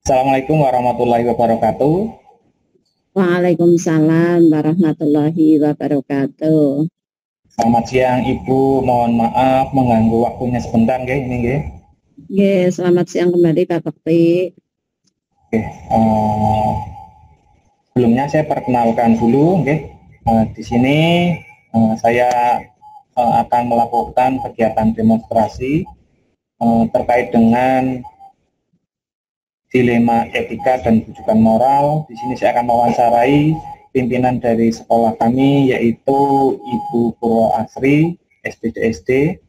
Assalamualaikum warahmatullahi wabarakatuh. Waalaikumsalam warahmatullahi wabarakatuh. Selamat siang Ibu, mohon maaf mengganggu waktunya sebentar nggih ini nggih. Selamat siang kembali Pak Bekti. Sebelumnya saya perkenalkan dulu nggih. Di sini saya akan melakukan kegiatan demonstrasi terkait dengan dilema etika dan rujukan moral. Di sini saya akan mewawancarai pimpinan dari sekolah kami, yaitu Ibu Purwo Asri, SPDSD.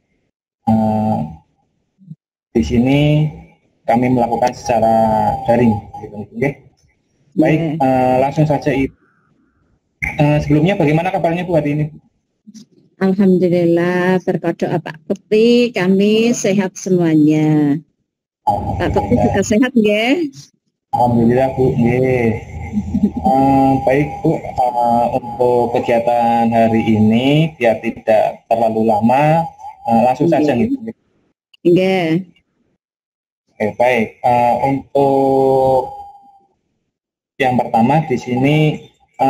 Di sini kami melakukan secara daring. Okay. Baik, langsung saja Ibu. Sebelumnya bagaimana kabarnya Bu hari ini? Alhamdulillah, berkat doa Pak Bekti kami sehat semuanya. Pak Bekti juga sehat nggih? Alhamdulillah Bu, nggih. Baik Bu, untuk kegiatan hari ini biar tidak terlalu lama, langsung saja gitu. Nggih. Oke, baik. Untuk yang pertama di sini,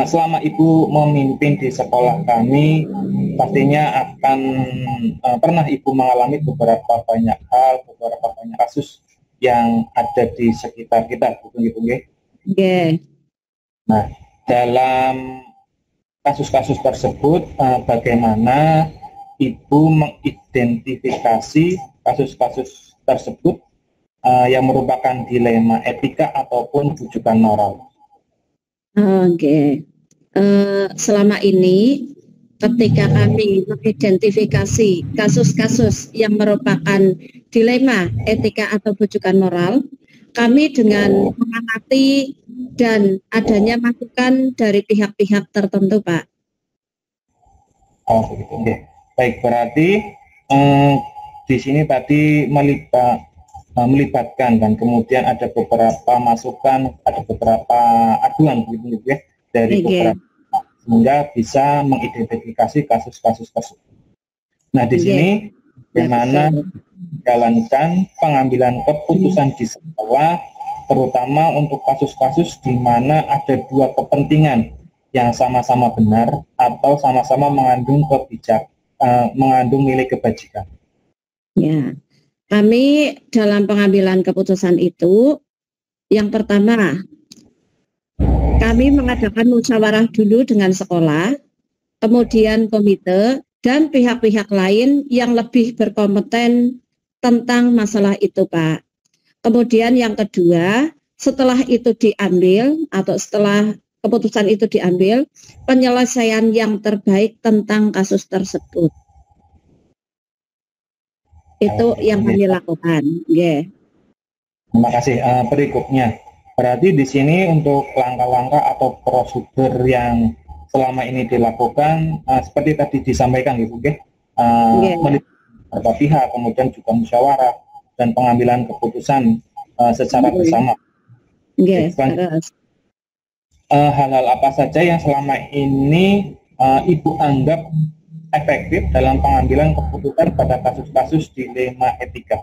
selama Ibu memimpin di sekolah kami, pastinya akan pernah Ibu mengalami beberapa banyak hal, beberapa banyak kasus yang ada di sekitar kita, begitu nggih? Nggih. Nah, dalam kasus-kasus tersebut, bagaimana Ibu mengidentifikasi kasus-kasus tersebut yang merupakan dilema etika ataupun rujukan moral? Oke. Selama ini ketika kami mengidentifikasi kasus-kasus yang merupakan dilema etika atau rujukan moral, kami dengan mengamati dan adanya masukan dari pihak-pihak tertentu, Pak. Oh, begitu. Oke. Baik, berarti di sini tadi melibatkan dan kemudian ada beberapa masukan, ada beberapa aduan begitu ya dari beberapa, sehingga bisa mengidentifikasi kasus-kasus tersebut. Nah, di sini bagaimana menjalankan pengambilan keputusan di sekolah, terutama untuk kasus-kasus di mana ada dua kepentingan yang sama-sama benar atau sama-sama mengandung mengandung nilai kebajikan. Ya. Kami dalam pengambilan keputusan itu, yang pertama, kami mengadakan musyawarah dulu dengan sekolah, kemudian komite, dan pihak-pihak lain yang lebih berkompeten tentang masalah itu, Pak. Kemudian yang kedua, setelah itu diambil, atau setelah keputusan itu diambil, penyelesaian yang terbaik tentang kasus tersebut. Itu yang kami lakukan. Yeah. Terima kasih. Berikutnya, berarti di sini untuk langkah-langkah atau prosedur yang selama ini dilakukan, seperti tadi disampaikan, Ibu, melibatkan beberapa pihak, kemudian juga musyawarah dan pengambilan keputusan secara bersama. Hal-hal apa saja yang selama ini Ibu anggap efektif dalam pengambilan keputusan pada kasus-kasus dilema etika?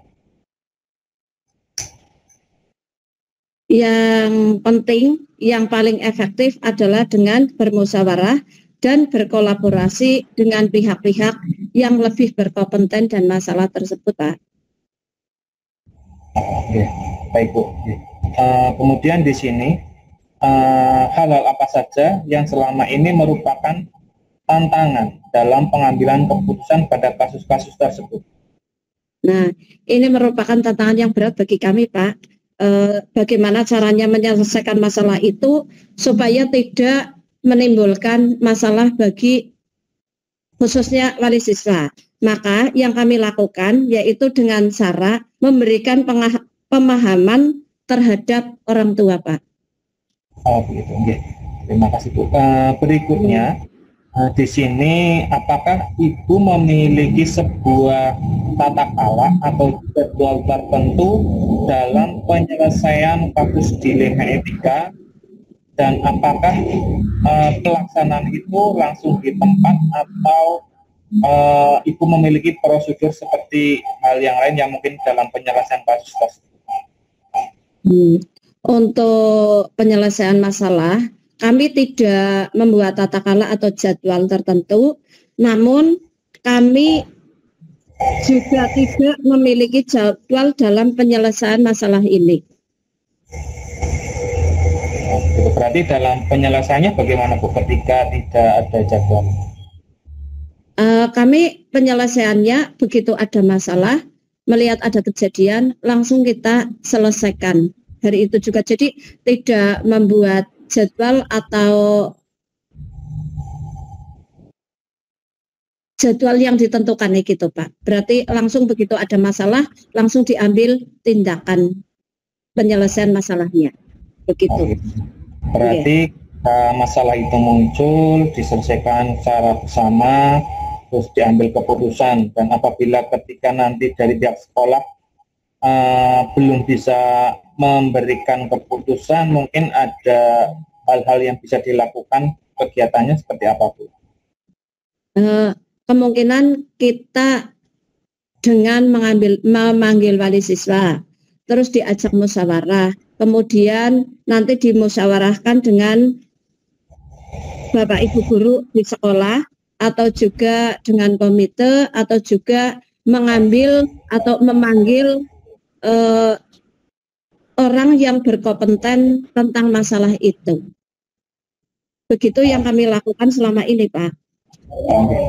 Yang penting, yang paling efektif adalah dengan bermusyawarah dan berkolaborasi dengan pihak-pihak yang lebih berkompeten dan masalah tersebut, Pak. Oke, baik Bu. Kemudian di sini hal-hal apa saja yang selama ini merupakan tantangan dalam pengambilan keputusan pada kasus-kasus tersebut? Nah, ini merupakan tantangan yang berat bagi kami, Pak. Bagaimana caranya menyelesaikan masalah itu supaya tidak menimbulkan masalah bagi khususnya wali siswa. Maka yang kami lakukan yaitu dengan cara memberikan pemahaman terhadap orang tua, Pak. Oh, begitu. Oke. Terima kasih Bu. Berikutnya, di sini apakah Ibu memiliki sebuah tata cara atau jadwal tertentu dalam penyelesaian kasus dilema etika, dan apakah pelaksanaan itu langsung di tempat atau Ibu memiliki prosedur seperti hal yang lain yang mungkin dalam penyelesaian kasus tersebut? untuk penyelesaian masalah, kami tidak membuat tata kelola atau jadwal tertentu, namun kami juga tidak memiliki jadwal dalam penyelesaian masalah ini. Berarti dalam penyelesaiannya bagaimana Bu ketika tidak ada jadwal? Kami penyelesaiannya begitu ada masalah, melihat ada kejadian, langsung kita selesaikan hari itu juga. Jadi tidak membuat jadwal atau jadwal yang ditentukan gitu Pak. Berarti langsung begitu ada masalah, langsung diambil tindakan penyelesaian masalahnya. Begitu. Berarti masalah itu muncul, diselesaikan secara bersama, terus diambil keputusan. Dan apabila ketika nanti dari pihak sekolah belum bisa memberikan keputusan, mungkin ada hal-hal yang bisa dilakukan, kegiatannya seperti apa Bu? Kemungkinan kita dengan memanggil wali siswa, terus diajak musyawarah, kemudian nanti dimusyawarahkan dengan Bapak Ibu guru di sekolah, atau juga dengan komite, atau juga mengambil atau memanggil orang yang berkompeten tentang masalah itu. Begitu yang kami lakukan selama ini, Pak.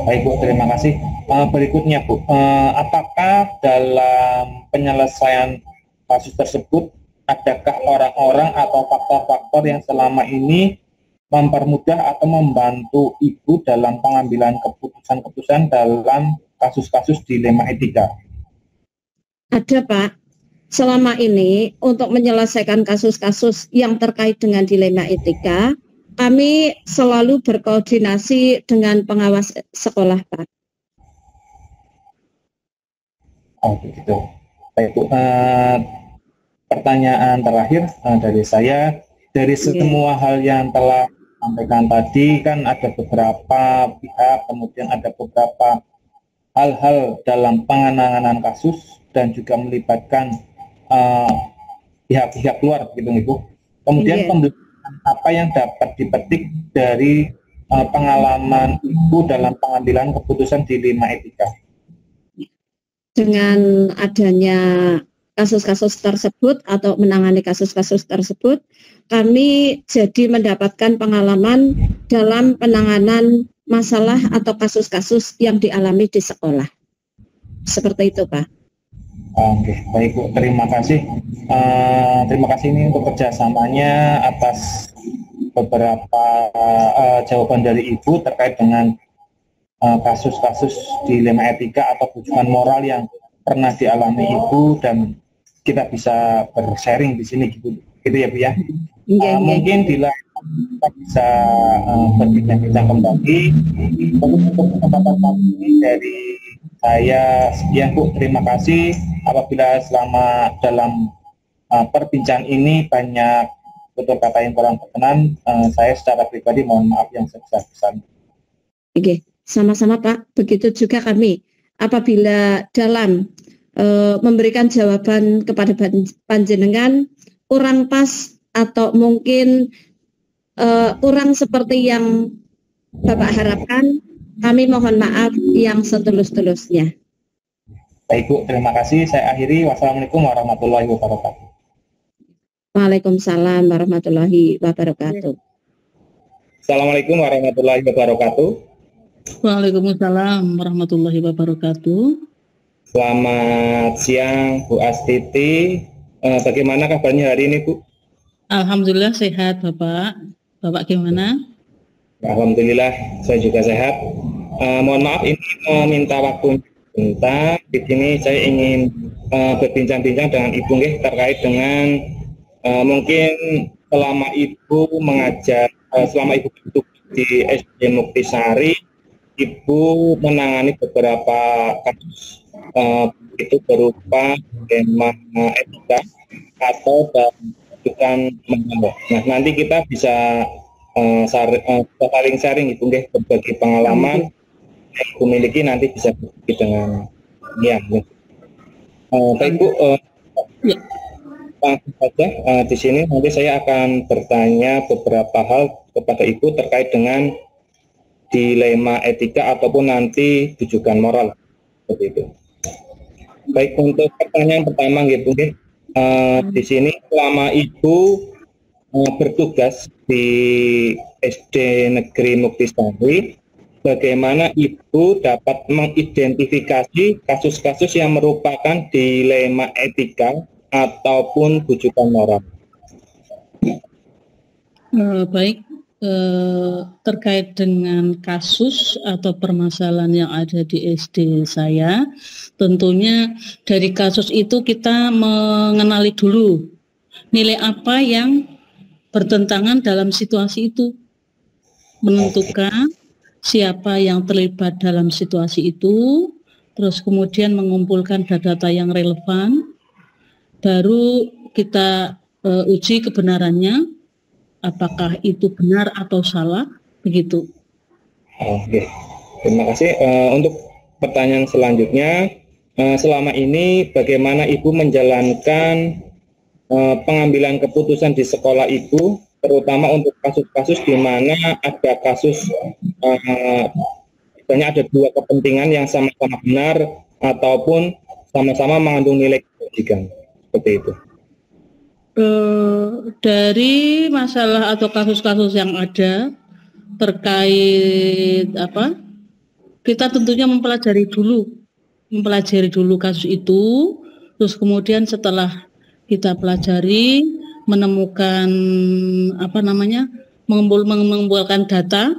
Baik Bu, terima kasih. Berikutnya Bu, apakah dalam penyelesaian kasus tersebut adakah orang-orang atau faktor-faktor yang selama ini mempermudah atau membantu Ibu dalam pengambilan keputusan-keputusan dalam kasus-kasus dilema etika? Ada Pak. Selama ini untuk menyelesaikan kasus-kasus yang terkait dengan dilema etika, kami selalu berkoordinasi dengan pengawas sekolah Pak. Oh begitu. Baik Bu, pertanyaan terakhir dari saya, dari semua hal yang telah sampaikan tadi, kan ada beberapa pihak, kemudian ada beberapa hal-hal dalam penanganan kasus dan juga melibatkan pihak-pihak luar gitu Ibu. Kemudian pembelajaran apa yang dapat dipetik dari pengalaman Ibu dalam pengambilan keputusan dilema etika? Dengan adanya kasus-kasus tersebut atau menangani kasus-kasus tersebut, kami jadi mendapatkan pengalaman dalam penanganan masalah atau kasus-kasus yang dialami di sekolah. Seperti itu Pak. Oke, baik Bu, terima kasih. Terima kasih ini untuk kerjasamanya atas beberapa jawaban dari Ibu terkait dengan kasus-kasus dilema etika atau bujukan moral yang pernah dialami Ibu, dan kita bisa bersharing di sini gitu ya Bu ya. Mungkin di lain kita bisa berbincang-bincang kembali. Untuk kesempatan kali ini dari saya sekian Bu, terima kasih. Apabila selama dalam perbincangan ini banyak tutur kata yang kurang berkenan, saya secara pribadi mohon maaf yang sebesar-besarnya. Oke, sama-sama Pak. Begitu juga kami. Apabila dalam memberikan jawaban kepada panjenengan kurang pas atau mungkin kurang seperti yang Bapak harapkan, kami mohon maaf yang setulus-tulusnya. Baik Bu, terima kasih. Saya akhiri. Wassalamualaikum warahmatullahi wabarakatuh. Waalaikumsalam warahmatullahi wabarakatuh. Assalamualaikum warahmatullahi wabarakatuh. Waalaikumsalam warahmatullahi wabarakatuh. Selamat siang Bu Astiti. Bagaimana kabarnya hari ini Bu? Alhamdulillah sehat Bapak. Bapak gimana? Alhamdulillah saya juga sehat. Mohon maaf ini minta waktu sebentar. Di sini saya ingin berbincang-bincang dengan Ibu terkait dengan mungkin selama Ibu mengajar, selama Ibu duduk di SD Muktisari, Ibu menangani beberapa kasus itu berupa dilema etika atau bukan menambah. Nah nanti kita bisa saling sharing Ibu berbagi pengalaman yang Ibu miliki, nanti bisa berbagi dengan yang baik Bu. Ya. langsung saja di sini nanti saya akan bertanya beberapa hal kepada Ibu terkait dengan dilema etika ataupun nanti rujukan moral seperti itu. Baik, untuk pertanyaan pertama gitu, di sini selama Ibu bertugas di SD Negeri Muktisari, bagaimana Ibu dapat mengidentifikasi kasus-kasus yang merupakan dilema etika ataupun rujukan moral? Baik, terkait dengan kasus atau permasalahan yang ada di SD saya, tentunya dari kasus itu kita mengenali dulu nilai apa yang bertentangan dalam situasi itu, menentukan siapa yang terlibat dalam situasi itu, terus kemudian mengumpulkan data-data yang relevan, baru kita uji kebenarannya, apakah itu benar atau salah, begitu. Oke, terima kasih. Untuk pertanyaan selanjutnya, selama ini bagaimana Ibu menjalankan pengambilan keputusan di sekolah Ibu, terutama untuk kasus-kasus di mana ada kasus misalnya ada dua kepentingan yang sama-sama benar ataupun sama-sama mengandung nilai kebajikan, seperti itu. Dari masalah atau kasus-kasus yang ada terkait apa, kita tentunya mempelajari dulu kasus itu, terus kemudian setelah kita pelajari, menemukan mengumpulkan data,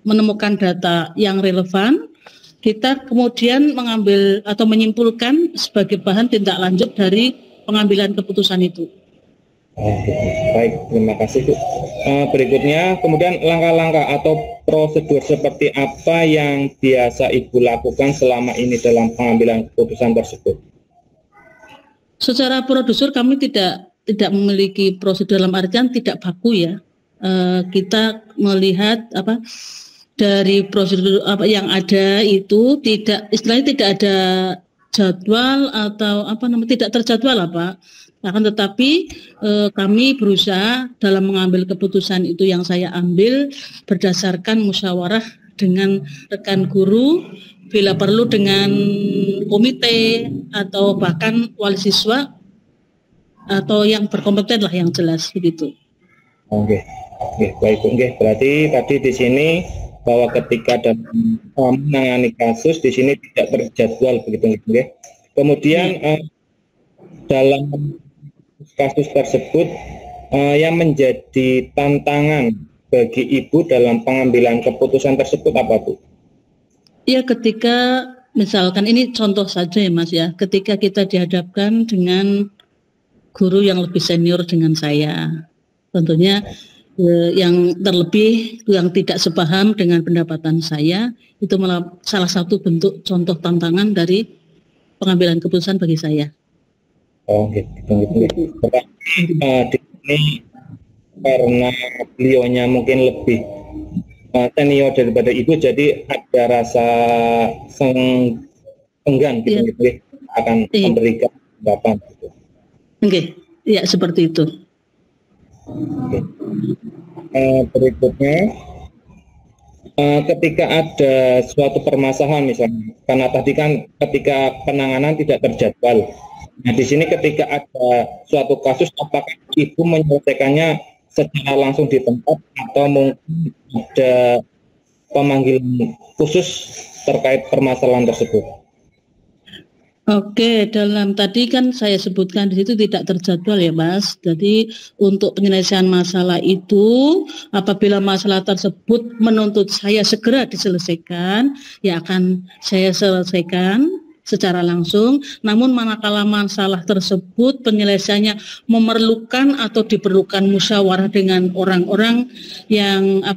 menemukan data yang relevan, kita kemudian mengambil atau menyimpulkan sebagai bahan tindak lanjut dari pengambilan keputusan itu. Baik, terima kasih Bu. Berikutnya, kemudian langkah-langkah atau prosedur seperti apa yang biasa Ibu lakukan selama ini dalam pengambilan keputusan tersebut? Secara prosedur kami tidak memiliki prosedur dalam artian tidak baku ya. Kita melihat dari prosedur apa yang ada itu istilahnya tidak ada jadwal atau tidak terjadwal Pak. Akan tetapi kami berusaha dalam mengambil keputusan itu yang saya ambil berdasarkan musyawarah dengan rekan guru, bila perlu dengan komite atau bahkan wali siswa atau yang berkompeten lah yang jelas begitu. Oke, baik Bu. Berarti tadi di sini bahwa ketika dalam menangani kasus di sini tidak terjadwal begitu ya. Kemudian dalam kasus tersebut yang menjadi tantangan bagi Ibu dalam pengambilan keputusan tersebut apa Bu? Ya, ketika misalkan ini contoh saja ya Mas ya, ketika kita dihadapkan dengan guru yang lebih senior dengan saya, tentunya yang terlebih yang tidak sepaham dengan pendapatan saya, itu malah salah satu bentuk contoh tantangan dari pengambilan keputusan bagi saya. Gitu. Di sini karena beliaunya mungkin lebih senior daripada Ibu, jadi ada rasa enggan gitu akan memberikan tanggapan gitu. Ya seperti itu. Berikutnya, ketika ada suatu permasalahan misalnya, karena tadi kan ketika penanganan tidak terjadwal. Nah di sini ketika ada suatu kasus, apakah Ibu menyelesaikannya secara langsung di tempat atau mungkin ada pemanggilan khusus terkait permasalahan tersebut? Oke, dalam tadi kan saya sebutkan di situ tidak terjadwal ya Mas. Jadi untuk penyelesaian masalah itu, apabila masalah tersebut menuntut saya segera diselesaikan, ya akan saya selesaikan secara langsung. Namun manakala masalah tersebut penyelesaiannya memerlukan atau diperlukan musyawarah dengan orang-orang yang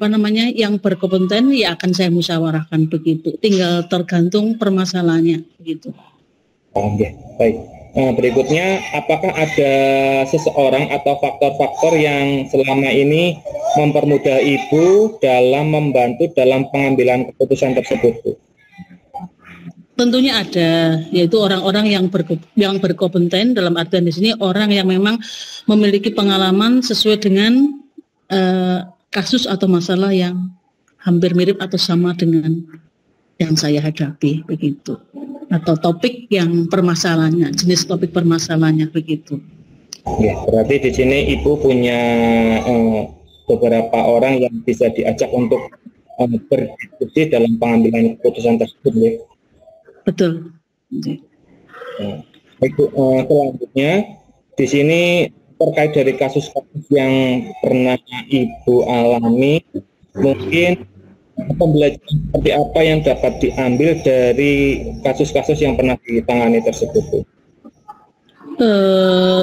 yang berkompeten, ya akan saya musyawarahkan begitu. Tinggal tergantung permasalahannya begitu. Baik. Berikutnya, apakah ada seseorang atau faktor-faktor yang selama ini mempermudah Ibu dalam membantu dalam pengambilan keputusan tersebut, Bu? tentunya ada, yaitu orang-orang yang berkompeten, dalam artian di sini orang yang memang memiliki pengalaman sesuai dengan kasus atau masalah yang hampir mirip atau sama dengan yang saya hadapi, begitu. Atau topik yang permasalahannya, jenis topik permasalahannya, begitu. Ya, berarti di sini Ibu punya beberapa orang yang bisa diajak untuk berdiskusi dalam pengambilan keputusan tersebut, ya. Betul. Baik, selanjutnya di sini terkait dari kasus-kasus yang pernah Ibu alami, mungkin pembelajaran seperti apa yang dapat diambil dari kasus-kasus yang pernah ditangani tersebut, Bu?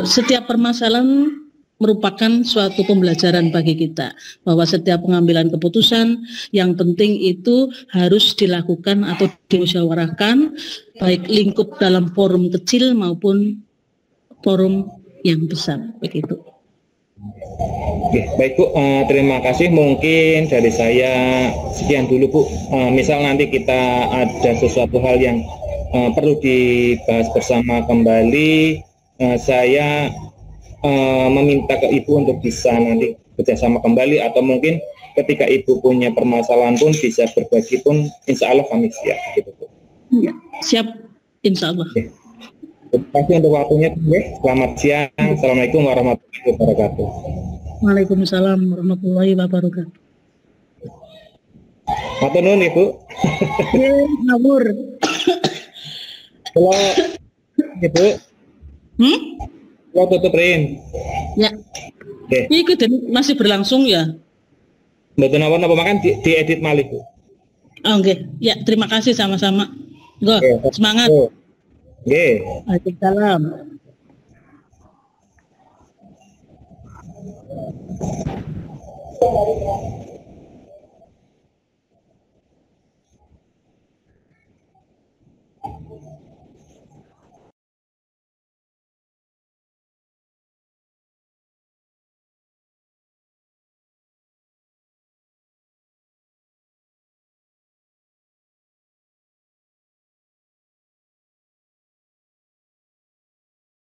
Setiap permasalahan merupakan suatu pembelajaran bagi kita, bahwa setiap pengambilan keputusan yang penting itu harus dilakukan atau dimusyawarahkan, baik lingkup dalam forum kecil maupun forum yang besar, begitu. Oke, baik Bu, terima kasih. Mungkin dari saya sekian dulu, Bu. Misal nanti kita ada sesuatu hal yang perlu dibahas bersama kembali, saya meminta ke Ibu untuk bisa nanti bekerjasama kembali, atau mungkin ketika Ibu punya permasalahan pun bisa berbagi pun, insya Allah kami siap, gitu, Bu. Ya, siap, insya Allah. Oke. Terima kasih untuk waktunya, Bu. Selamat siang. Assalamualaikum warahmatullahi wabarakatuh. Waalaikumsalam warahmatullahi wabarakatuh. Matur nuwun, Ibu. Ngawur. Kalau Ibu, kalau tutup Rin. Ya. Oke. Ini masih berlangsung ya? Betul apa makan diedit malih, Bu. Oke. Ya, terima kasih sama-sama. Go, semangat. Oke. Waalaikumsalam.